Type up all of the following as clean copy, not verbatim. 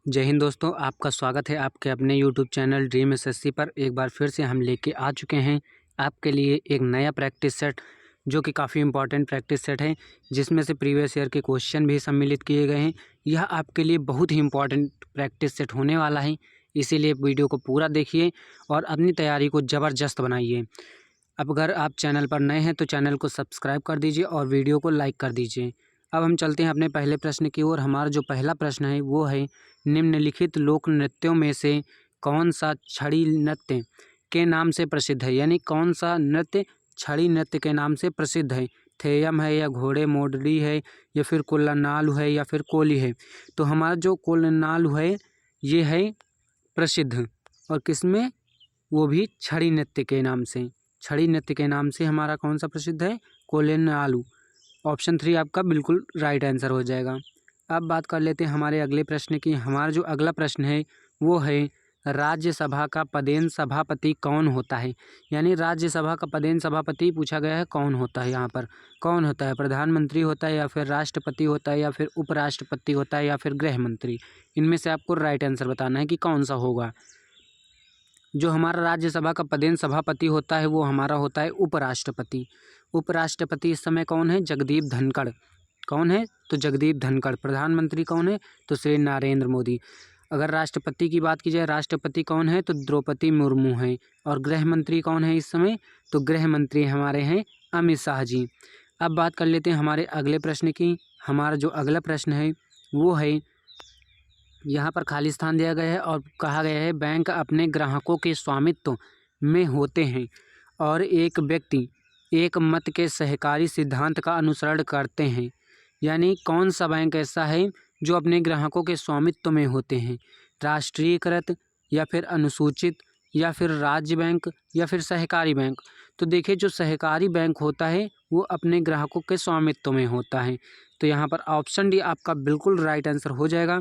जय हिंद दोस्तों, आपका स्वागत है आपके अपने यूट्यूब चैनल ड्रीम एसएससी पर। एक बार फिर से हम लेके आ चुके हैं आपके लिए एक नया प्रैक्टिस सेट, जो कि काफ़ी इंपॉर्टेंट प्रैक्टिस सेट है, जिसमें से प्रीवियस ईयर के क्वेश्चन भी सम्मिलित किए गए हैं। यह आपके लिए बहुत ही इंपॉर्टेंट प्रैक्टिस सेट होने वाला है, इसीलिए वीडियो को पूरा देखिए और अपनी तैयारी को ज़बरदस्त बनाइए। अब अगर आप चैनल पर नए हैं तो चैनल को सब्सक्राइब कर दीजिए और वीडियो को लाइक कर दीजिए। अब हम चलते हैं अपने पहले प्रश्न की ओर। हमारा जो पहला प्रश्न है वो है, निम्नलिखित लोक नृत्यों में से कौन सा छड़ी नृत्य के नाम से प्रसिद्ध है। यानी कौन सा नृत्य छड़ी नृत्य के नाम से प्रसिद्ध है। थेयम है या घोड़े मोडली है या फिर कोल्लनालु है या फिर कोली है। तो हमारा जो कोल्लनालु है ये है प्रसिद्ध, और किसमें, वो भी छड़ी नृत्य के नाम से। छड़ी नृत्य के नाम से हमारा कौन सा प्रसिद्ध है, कोल्लनालु। ऑप्शन 3 आपका बिल्कुल राइट आंसर हो जाएगा। अब बात कर लेते हैं हमारे अगले प्रश्न की। हमारा जो अगला प्रश्न है वो है, राज्यसभा का पदेन सभापति कौन होता है। यानी राज्यसभा का पदेन सभापति पूछा गया है कौन होता है। यहाँ पर कौन होता है, प्रधानमंत्री होता है या फिर राष्ट्रपति होता है या फिर उपराष्ट्रपति होता है या फिर गृह मंत्री। इनमें से आपको राइट आंसर बताना है कि कौन सा होगा। जो हमारा राज्यसभा का पदेन सभापति होता है वो हमारा होता है उपराष्ट्रपति। उपराष्ट्रपति इस समय कौन है, जगदीप धनखड़। कौन है, तो जगदीप धनखड़। प्रधानमंत्री कौन है, तो श्री नरेंद्र मोदी। अगर राष्ट्रपति की बात की जाए, राष्ट्रपति कौन है, तो द्रौपदी मुर्मू है। और गृह मंत्री कौन है इस समय, तो गृह मंत्री हमारे हैं अमित शाह जी। अब बात कर लेते हैं हमारे अगले प्रश्न की। हमारा जो अगला प्रश्न है वो है, यहाँ पर खाली स्थान दिया गया है और कहा गया है, बैंक अपने ग्राहकों के स्वामित्व में होते हैं और एक व्यक्ति एक मत के सहकारी सिद्धांत का अनुसरण करते हैं। यानी कौन सा बैंक ऐसा है जो अपने ग्राहकों के स्वामित्व में होते हैं, राष्ट्रीयकृत या फिर अनुसूचित या फिर राज्य बैंक या फिर सहकारी बैंक। तो देखिए, जो सहकारी बैंक होता है वो अपने ग्राहकों के स्वामित्व में होता है। तो यहाँ पर ऑप्शन डी आपका बिल्कुल राइट आंसर हो जाएगा।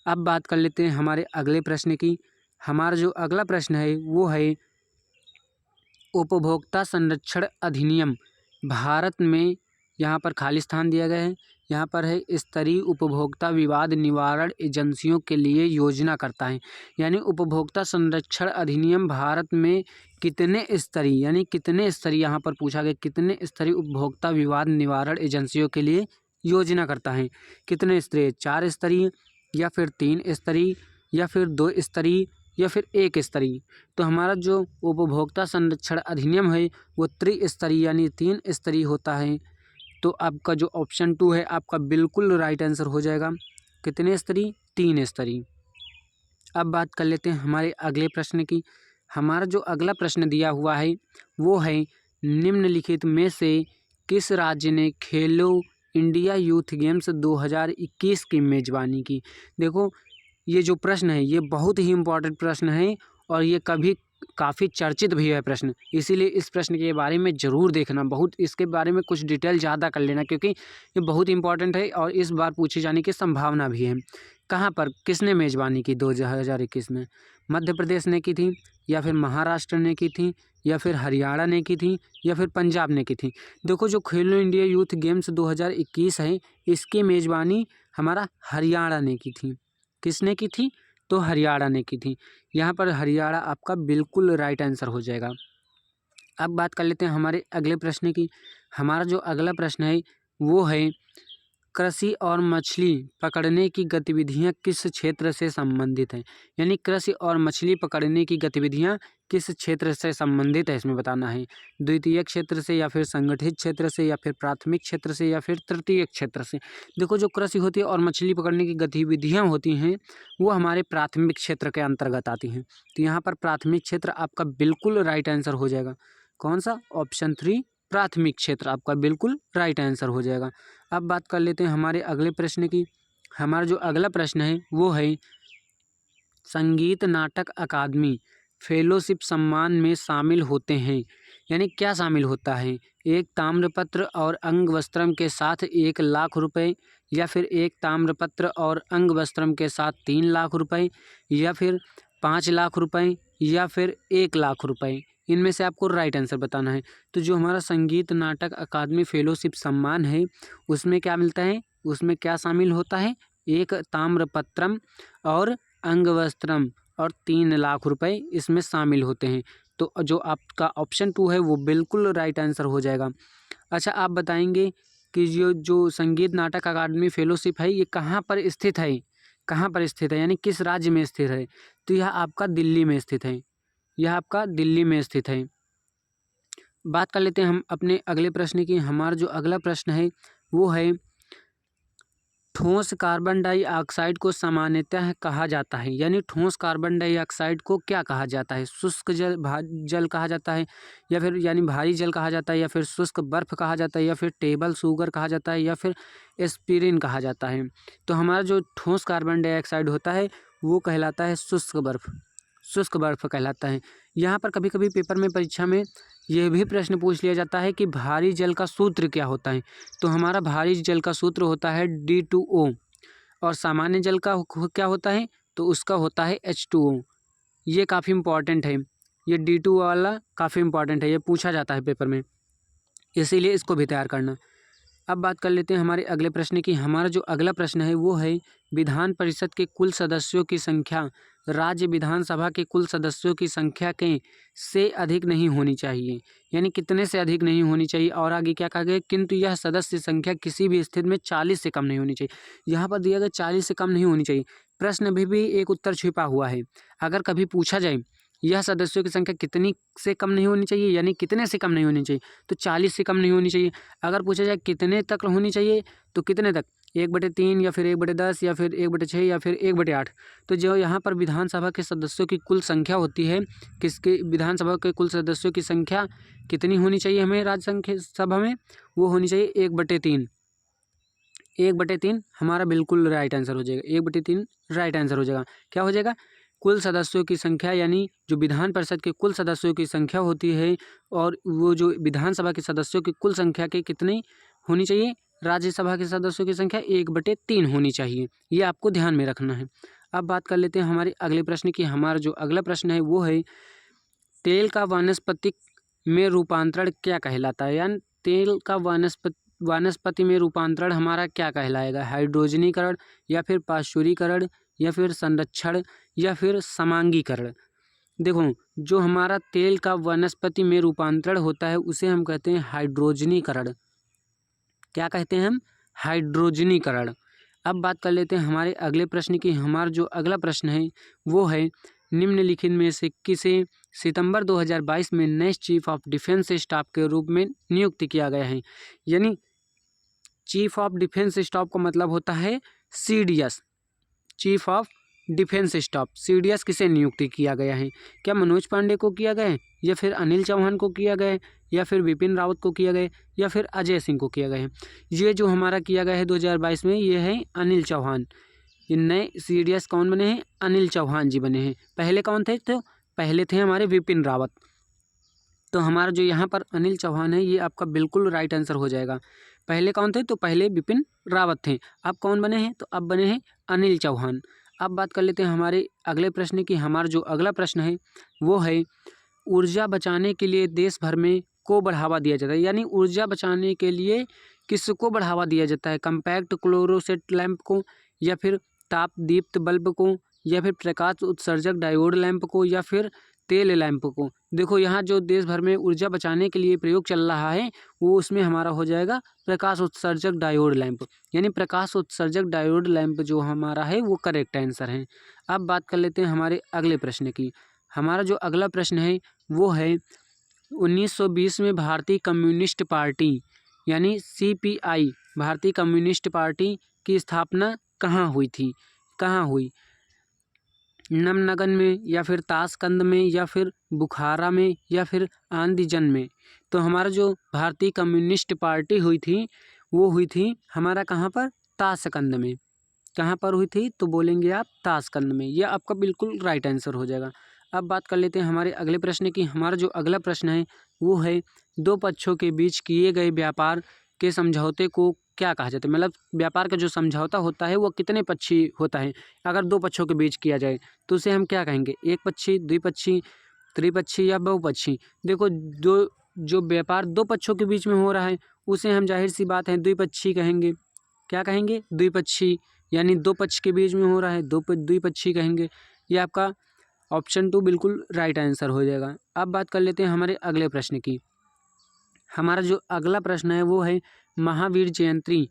अब बात कर लेते हैं हमारे अगले प्रश्न की। हमारा जो अगला प्रश्न है वो है, उपभोक्ता संरक्षण अधिनियम भारत में, यहाँ पर खाली स्थान दिया गया है, यहाँ पर है, स्तरीय उपभोक्ता विवाद निवारण एजेंसियों के लिए योजना करता है। यानी उपभोक्ता संरक्षण अधिनियम भारत में कितने स्तरीय, यानी कितने स्तरीय, यहाँ पर पूछा गया कितने स्तरीय उपभोक्ता विवाद निवारण एजेंसियों के लिए योजना करता है। कितने स्तरीय, 4 स्तरीय या फिर 3 स्तरीय या फिर 2 स्तरीय या फिर 1 स्तरीय। तो हमारा जो उपभोक्ता संरक्षण अधिनियम है वो त्रिस्तरीय यानी 3 स्तरीय होता है। तो आपका जो ऑप्शन 2 है आपका बिल्कुल राइट आंसर हो जाएगा। कितने स्तरीय, 3 स्तरीय। अब बात कर लेते हैं हमारे अगले प्रश्न की। हमारा जो अगला प्रश्न दिया हुआ है वो है, निम्नलिखित में से किस राज्य ने खेलो इंडिया यूथ गेम्स 2021 की मेज़बानी की। देखो, ये जो प्रश्न है ये बहुत ही इम्पोर्टेंट प्रश्न है और ये काफ़ी चर्चित भी है प्रश्न। इसीलिए इस प्रश्न के बारे में ज़रूर देखना, बहुत इसके बारे में कुछ डिटेल ज़्यादा कर लेना, क्योंकि ये बहुत इंपॉर्टेंट है और इस बार पूछे जाने की संभावना भी है। कहाँ पर, किसने मेज़बानी की 2021 में, मध्य प्रदेश ने की थी या फिर महाराष्ट्र ने की थी या फिर हरियाणा ने की थी या फिर पंजाब ने की थी। देखो, जो खेलो इंडिया यूथ गेम्स 2021 है इसकी मेज़बानी हमारा हरियाणा ने की थी। किसने की थी, तो हरियाणा ने की थी। यहाँ पर हरियाणा आपका बिल्कुल राइट आंसर हो जाएगा। अब बात कर लेते हैं हमारे अगले प्रश्न की। हमारा जो अगला प्रश्न है वो है, कृषि और मछली पकड़ने की गतिविधियाँ किस क्षेत्र से संबंधित हैं। यानी कृषि और मछली पकड़ने की गतिविधियाँ किस क्षेत्र से संबंधित है, इसमें बताना है। द्वितीयक क्षेत्र से या फिर संगठित क्षेत्र से या फिर प्राथमिक क्षेत्र से या फिर तृतीयक क्षेत्र से। देखो, जो कृषि होती है और मछली पकड़ने की गतिविधियाँ होती हैं वो हमारे प्राथमिक क्षेत्र के अंतर्गत आती हैं। तो यहाँ पर प्राथमिक क्षेत्र आपका बिल्कुल राइट आंसर हो जाएगा। कौन सा, ऑप्शन 3 प्राथमिक क्षेत्र आपका बिल्कुल राइट आंसर हो जाएगा। अब बात कर लेते हैं हमारे अगले प्रश्न की। हमारा जो अगला प्रश्न है वो है, संगीत नाटक अकादमी फेलोशिप सम्मान में शामिल होते हैं। यानी क्या शामिल होता है, एक ताम्रपत्र और अंगवस्त्रम के साथ 1 लाख रुपए, या फिर एक ताम्रपत्र और अंगवस्त्रम के साथ 3 लाख रुपए, या फिर 5 लाख रुपए, या फिर 1 लाख रुपए। इनमें से आपको राइट आंसर बताना है। तो जो हमारा संगीत नाटक अकादमी फेलोशिप सम्मान है उसमें क्या मिलता है, उसमें क्या शामिल होता है, एक ताम्रपत्रम और अंगवस्त्रम और 3 लाख रुपए इसमें शामिल होते हैं। तो जो आपका ऑप्शन 2 है वो बिल्कुल राइट आंसर हो जाएगा। अच्छा, आप बताएंगे कि जो संगीत नाटक अकादमी फेलोशिप है ये कहाँ पर स्थित है, कहाँ पर स्थित है, यानी किस राज्य में स्थित है? तो यह आपका दिल्ली में स्थित है, यह आपका दिल्ली में स्थित है। बात कर लेते हैं हम अपने अगले प्रश्न की। हमारा जो अगला प्रश्न है वो है, ठोस कार्बन डाइऑक्साइड को सामान्यतः कहा जाता है, यानी ठोस कार्बन डाइऑक्साइड को क्या कहा जाता है? शुष्क जल कहा जाता है, या फिर यानी भारी जल कहा जाता है, या फिर शुष्क बर्फ कहा जाता है, या फिर टेबल शुगर कहा जाता है, या फिर एस्पिरिन कहा जाता है? तो हमारा जो ठोस कार्बन डाइऑक्साइड होता है वो कहलाता है शुष्क बर्फ, शुष्क बर्फ कहलाता है। यहाँ पर कभी कभी पेपर में, परीक्षा में यह भी प्रश्न पूछ लिया जाता है कि भारी जल का सूत्र क्या होता है? तो हमारा भारी जल का सूत्र होता है D2O, और सामान्य जल का क्या होता है? तो उसका होता है H2O। ये काफ़ी इम्पॉर्टेंट है, ये D2O वाला काफ़ी इम्पॉर्टेंट है, ये पूछा जाता है पेपर में, इसीलिए इसको भी तैयार करना। अब बात कर लेते हैं हमारे अगले प्रश्न की। हमारा जो अगला प्रश्न है वो है, विधान परिषद के कुल सदस्यों की संख्या राज्य विधानसभा के कुल सदस्यों की संख्या के से अधिक नहीं होनी चाहिए, यानी कितने से अधिक नहीं होनी चाहिए? और आगे क्या कहा गया? किंतु यह सदस्य संख्या किसी भी स्थिति में 40 से कम नहीं होनी चाहिए। यहाँ पर दिया गया 40 से कम नहीं होनी चाहिए। प्रश्न भी एक उत्तर छिपा हुआ है। अगर कभी पूछा जाए यह सदस्यों की संख्या कितनी से कम नहीं होनी चाहिए, यानी कितने से कम नहीं होनी चाहिए, तो 40 से कम नहीं होनी चाहिए। अगर पूछा जाए कितने तक होनी चाहिए, तो कितने तक? 1/3 या फिर 1/10 या फिर 1/6 या फिर 1/8। तो जो यहाँ पर विधानसभा के सदस्यों की कुल संख्या होती है, किसके विधानसभा के कुल सदस्यों की संख्या कितनी होनी चाहिए हमें राज्य सभा में? वो होनी चाहिए 1/3। 1/3 हमारा बिल्कुल राइट आंसर हो जाएगा। 1/3 राइट आंसर हो जाएगा। क्या हो जाएगा? कुल सदस्यों की संख्या, यानी जो विधान परिषद के कुल सदस्यों की संख्या होती है, और वो जो विधानसभा के सदस्यों की कुल संख्या के कितनी होनी चाहिए? राज्यसभा के सदस्यों की संख्या 1/3 होनी चाहिए। ये आपको ध्यान में रखना है। अब बात कर लेते हैं हमारे अगले प्रश्न की। हमारा जो अगला प्रश्न है वो है, तेल का वानस्पतिक में रूपांतरण क्या कहलाता है? यानी तेल का वानस्पति में रूपांतरण हमारा क्या कहलाएगा? हाइड्रोजनीकरण, या फिर पाश्चुरीकरण, या फिर संरक्षण, या फिर समांगीकरण? देखो, जो हमारा तेल का वनस्पति में रूपांतरण होता है उसे हम कहते हैं हाइड्रोजनीकरण। क्या कहते हैं हम? हाइड्रोजनीकरण। अब बात कर लेते हैं हमारे अगले प्रश्न की। हमारा जो अगला प्रश्न है वो है, निम्नलिखित में से किसे सितंबर 2022 में नए चीफ ऑफ डिफेंस स्टाफ के रूप में नियुक्त किया गया है? यानी चीफ ऑफ डिफेंस स्टाफ का मतलब होता है CDS, chief of defence staff. CDS किसे नियुक्त किया गया है? क्या मनोज पांडे को किया गया है, या फिर अनिल चौहान को किया गया है, या फिर विपिन रावत को किया गया है, या फिर अजय सिंह को किया गया है? ये जो हमारा किया गया है 2022 में, ये है अनिल चौहान। ये नए CDS कौन बने हैं? अनिल चौहान जी बने हैं। पहले कौन थे? तो पहले थे हमारे विपिन रावत। तो हमारा जो यहाँ पर अनिल चौहान है ये आपका बिल्कुल राइट आंसर हो जाएगा। पहले कौन थे? तो पहले विपिन रावत थे। अब कौन बने हैं? तो अब बने हैं अनिल चौहान। अब बात कर लेते हैं हमारे अगले प्रश्न की। हमारा जो अगला प्रश्न है वो है, ऊर्जा बचाने के लिए देश भर में को बढ़ावा दिया जाता है, यानी ऊर्जा बचाने के लिए किसको बढ़ावा दिया जाता है? कम्पैक्ट क्लोरोसेट लैंप को, या फिर ताप दीप्त बल्ब को, या फिर प्रकाश उत्सर्जक डायोड लैंप को, या फिर तेल लैंप को? देखो, यहाँ जो देश भर में ऊर्जा बचाने के लिए प्रयोग चल रहा है वो उसमें हमारा हो जाएगा प्रकाश उत्सर्जक डायोड लैंप, यानी प्रकाश उत्सर्जक डायोड लैंप जो हमारा है वो करेक्ट आंसर है। अब बात कर लेते हैं हमारे अगले प्रश्न की। हमारा जो अगला प्रश्न है वो है, 1920 में भारतीय कम्युनिस्ट पार्टी यानी CPI, भारतीय कम्युनिस्ट पार्टी की स्थापना कहाँ हुई थी? कहाँ हुई? नमनगन में, या फिर ताशकंद में, या फिर बुखारा में, या फिर आंदीजन में? तो हमारा जो भारतीय कम्युनिस्ट पार्टी हुई थी वो हुई थी हमारा कहाँ पर? ताशकंद में। कहाँ पर हुई थी? तो बोलेंगे आप ताशकंद में। यह आपका बिल्कुल राइट आंसर हो जाएगा। अब बात कर लेते हैं हमारे अगले प्रश्न की। हमारा जो अगला प्रश्न है वो है, दो पक्षों के बीच किए गए व्यापार के समझौते को क्या कहा जाता है? मतलब व्यापार का जो समझौता होता है वो कितने पक्षी होता है? अगर दो पक्षों के बीच किया जाए तो उसे हम क्या कहेंगे? एक पक्षी, द्विपक्षी, त्रिपक्षी, या बहुपक्षी? देखो, जो व्यापार दो पक्षों के बीच में हो रहा है उसे हम जाहिर सी बात है द्विपक्षी कहेंगे। क्या कहेंगे? द्विपक्षी यानी दो पक्ष के बीच में हो रहा है, द्विपक्षीय कहेंगे। ये आपका ऑप्शन 2 बिल्कुल राइट आंसर हो जाएगा। अब बात कर लेते हैं हमारे अगले प्रश्न की। हमारा जो अगला प्रश्न है वो है महावीर जयंती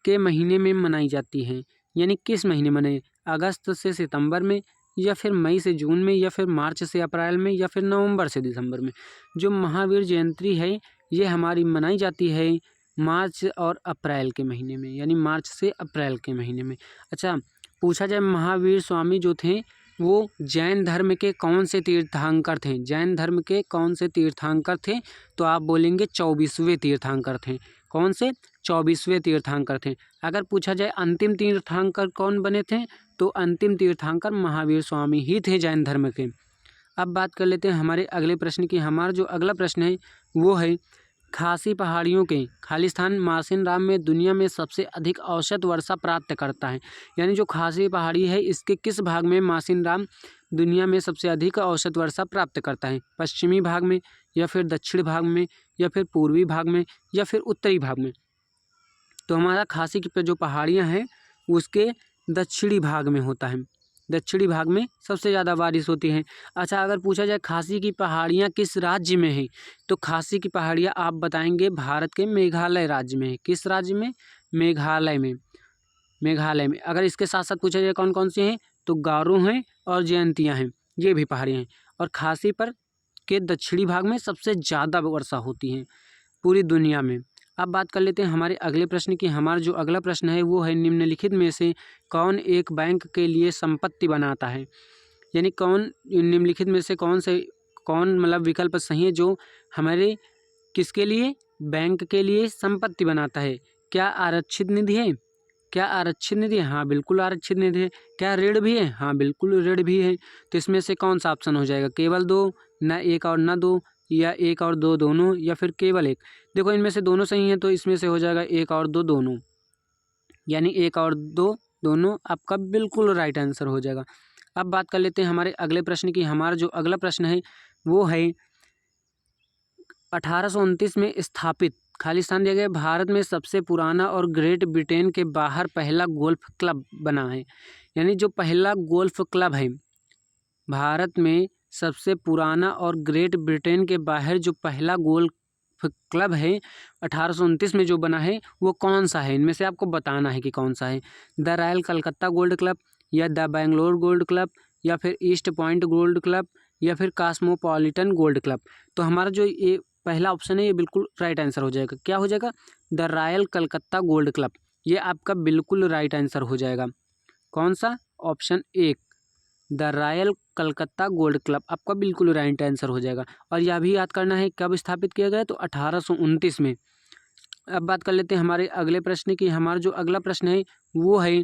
के महीने में मनाई जाती है, यानी किस महीने मनाई, अगस्त से सितंबर में, या फिर मई से जून में, या फिर मार्च से अप्रैल में, या फिर नवंबर से दिसंबर में। जो महावीर जयंती है ये हमारी मनाई जाती है मार्च और अप्रैल के महीने में, यानी मार्च से अप्रैल के महीने में। अच्छा, पूछा जाए महावीर स्वामी जो थे वो जैन धर्म के कौन से तीर्थंकर थे, जैन धर्म के कौन से तीर्थंकर थे, तो आप बोलेंगे 24वें तीर्थंकर थे। कौन से? 24वें तीर्थंकर थे। अगर पूछा जाए अंतिम तीर्थंकर कौन बने थे, तो अंतिम तीर्थंकर महावीर स्वामी ही थे जैन धर्म के। अब बात कर लेते हैं हमारे अगले प्रश्न की। हमारा जो अगला प्रश्न है वो है खासी पहाड़ियों के खालिस्तान मासिनराम में दुनिया में सबसे अधिक औसत वर्षा प्राप्त करता है, यानी जो खासी पहाड़ी है इसके किस भाग में मासिनराम दुनिया में सबसे अधिक औसत वर्षा प्राप्त करता है, पश्चिमी भाग में, या फिर दक्षिण भाग में, या फिर पूर्वी भाग में, या फिर उत्तरी भाग में। तो हमारा खासी की जो पहाड़ियाँ हैं उसके दक्षिणी भाग में होता है, दक्षिणी भाग में सबसे ज़्यादा बारिश होती है। अच्छा, अगर पूछा जाए खासी की पहाड़ियाँ किस राज्य में है, तो खासी की पहाड़ियाँ आप बताएंगे भारत के मेघालय राज्य में है। किस राज्य में? मेघालय में, मेघालय में। अगर इसके साथ साथ पूछा जाए कौन कौन सी हैं, तो गारो हैं और जयंतियाँ हैं, ये भी पहाड़ियाँ हैं। और खासी पर के दक्षिणी भाग में सबसे ज़्यादा वर्षा होती है पूरी दुनिया में। अब बात कर लेते हैं हमारे अगले प्रश्न की। हमारा जो अगला प्रश्न है वो है निम्नलिखित में से कौन एक बैंक के लिए संपत्ति बनाता है, यानी कौन निम्नलिखित में से कौन मतलब विकल्प सही है जो हमारे किसके लिए, बैंक के लिए संपत्ति बनाता है। क्या आरक्षित निधि है? क्या आरक्षित निधि है? हाँ बिल्कुल आरक्षित निधि है। क्या ऋण भी है? हाँ बिल्कुल ऋण भी है। तो इसमें से कौन सा ऑप्शन हो जाएगा? केवल दो, न एक और न दो, या एक और दो दोनों, या फिर केवल एक। देखो इनमें से दोनों सही हैं तो इसमें से हो जाएगा एक और दो दोनों, यानी एक और दो दोनों आपका बिल्कुल राइट आंसर हो जाएगा। अब बात कर लेते हैं हमारे अगले प्रश्न की। हमारा जो अगला प्रश्न है वो है 1829 में स्थापित खालिस्तान दिया गया भारत में सबसे पुराना और ग्रेट ब्रिटेन के बाहर पहला गोल्फ क्लब बना है, यानी जो पहला गोल्फ क्लब है भारत में सबसे पुराना और ग्रेट ब्रिटेन के बाहर जो पहला गोल्फ क्लब है 1829 में जो बना है वो कौन सा है, इनमें से आपको बताना है कि कौन सा है। The royal Calcutta gold club, या द बेंगलोर गोल्ड क्लब, या फिर ईस्ट पॉइंट गोल्ड क्लब, या फिर कॉस्मोपॉलिटन गोल्ड क्लब। तो हमारा जो ये पहला ऑप्शन है ये बिल्कुल राइट आंसर हो जाएगा। क्या हो जाएगा? The royal Calcutta gold club, ये आपका बिल्कुल राइट आंसर हो जाएगा। कौन सा? Option 1 the royal Calcutta gold club आपका बिल्कुल राइट आंसर हो जाएगा। और यह भी याद करना है कब स्थापित किया गया, तो 1829 में। अब बात कर लेते हैं हमारे अगले प्रश्न की। हमारा जो अगला प्रश्न है वो है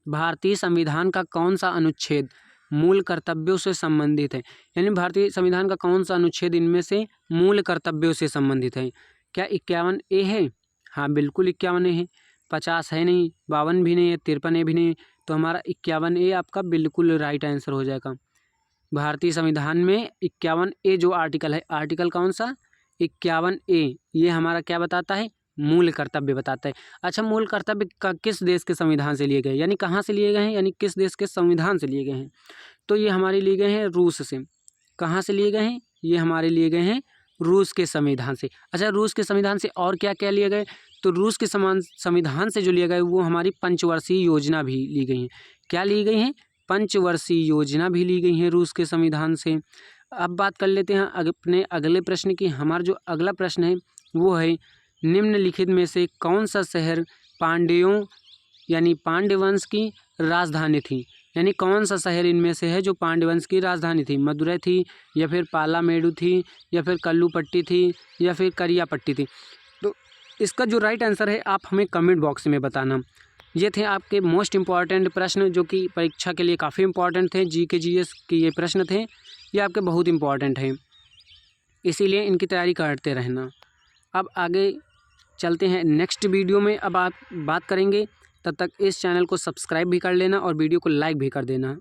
भारतीय संविधान का कौन सा अनुच्छेद मूल कर्तव्यों से संबंधित है, यानी भारतीय संविधान का कौन सा अनुच्छेद इनमें से मूल कर्तव्यों से संबंधित है। क्या 51A है? हाँ बिल्कुल 51A है। 50 है नहीं, 52 भी नहीं है, 53A भी नहीं, तो हमारा 51A आपका बिल्कुल राइट आंसर हो जाएगा। भारतीय संविधान में 51A जो आर्टिकल है, आर्टिकल कौन सा? 51A, ये हमारा क्या बताता है? मूल कर्तव्य बताता है। अच्छा, मूल कर्तव्य का किस देश के संविधान से लिए गए, यानी कहाँ से लिए गए हैं, यानी किस देश के संविधान से लिए गए हैं, तो ये हमारे लिए गए हैं रूस से। कहाँ से लिए गए हैं? ये हमारे लिए गए हैं रूस के संविधान से। अच्छा, रूस के संविधान से और क्या क्या लिए गए, तो रूस के संविधान से जो लिए गए वो हमारी पंचवर्षीय योजना भी ली गई हैं। क्या ली गई हैं? पंचवर्षीय योजना भी ली गई हैं रूस के संविधान से। अब बात कर लेते हैं अपने अगले प्रश्न की। हमारा जो अगला प्रश्न है वो है निम्नलिखित में से कौन सा शहर पांड्यों यानी पांड्य वंश की राजधानी थी, यानी कौन सा शहर इनमें से है जो पांड्य वंश की राजधानी थी? मदुरै थी, या फिर पालामेडु थी, या फिर कल्लूपट्टी थी, या फिर करियापट्टी थी। तो इसका जो राइट आंसर है आप हमें कमेंट बॉक्स में बताना। ये थे आपके मोस्ट इम्पॉर्टेंट प्रश्न जो कि परीक्षा के लिए काफ़ी इंपॉर्टेंट थे। GK GS के ये प्रश्न थे, ये आपके बहुत इंपॉर्टेंट हैं, इसीलिए इनकी तैयारी करते रहना। अब आगे चलते हैं नेक्स्ट वीडियो में। अब आप बात करेंगे, तब तक इस चैनल को सब्सक्राइब भी कर लेना और वीडियो को लाइक भी कर देना।